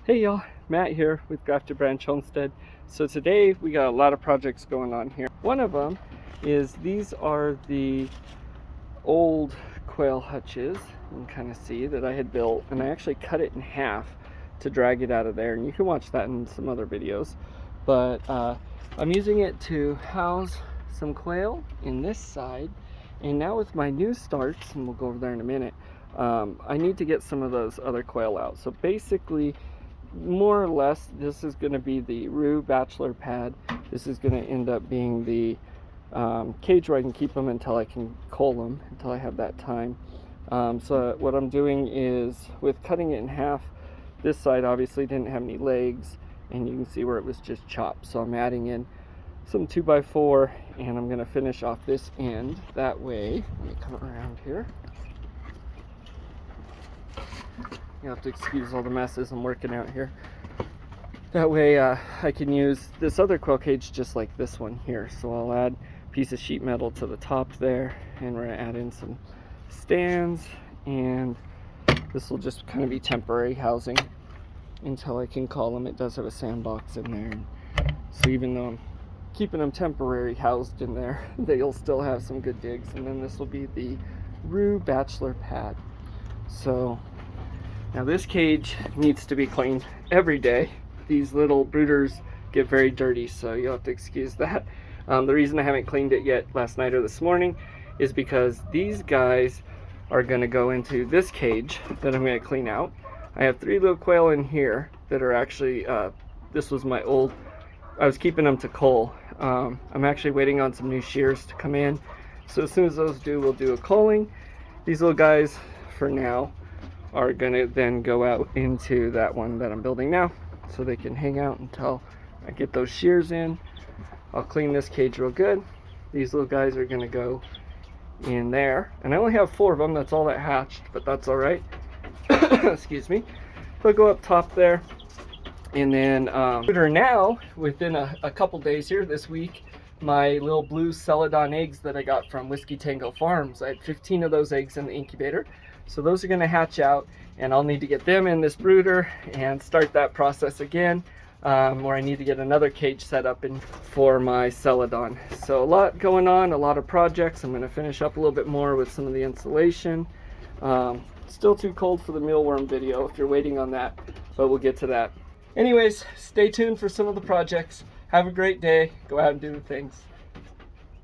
Hey y'all, Matt here with Grafted Branch Homestead. So today we got a lot of projects going on here. One of them is these are the old quail hutches. You can kind of see that I had built, and I actually cut it in half to drag it out of there, and you can watch that in some other videos. But I'm using it to house some quail in this side, and now with my new starts, and we'll go over there in a minute, I need to get some of those other quail out. So basically, more or less, this is going to be the Roo bachelor pad. This is going to end up being the cage where I can keep them until I can cull them, until I have that time. So what I'm doing is, with cutting it in half, this side obviously didn't have any legs, and you can see where it was just chopped. So I'm adding in some 2x4, and I'm going to finish off this end. That way, let me come around here. You have to excuse all the messes I'm working out here. That way I can use this other quail cage just like this one here. So I'll add a piece of sheet metal to the top there, and we're going to add in some stands, and this will just kind of be temporary housing until I can call them. It does have a sandbox in there, so even though I'm keeping them temporary housed in there, they'll still have some good digs. And then this will be the Roo bachelor pad. So now this cage needs to be cleaned every day. These little brooders get very dirty, so you'll have to excuse that. The reason I haven't cleaned it yet last night or this morning is because these guys are going to go into this cage that I'm going to clean out. I have 3 little quail in here that are actually, this was my old, I was keeping them to cull. I'm actually waiting on some new shears to come in. So as soon as those do, we'll do a culling. These little guys, for now, are gonna then go out into that one that I'm building now, so they can hang out until I get those shears in. I'll clean this cage real good. These little guys are gonna go in there, and I only have 4 of them. That's all that hatched, but that's all right. Excuse me. They'll go up top there, and then now within a couple days here this week, my little blue Celadon eggs that I got from Whiskey Tango Farms, I had 15 of those eggs in the incubator. So those are going to hatch out, and I'll need to get them in this brooder and start that process again, or I need to get another cage set up for my Celadon. So a lot going on, a lot of projects. I'm going to finish up a little bit more with some of the insulation. Still too cold for the mealworm video if you're waiting on that, but we'll get to that. Anyways, stay tuned for some of the projects. Have a great day. Go out and do the things.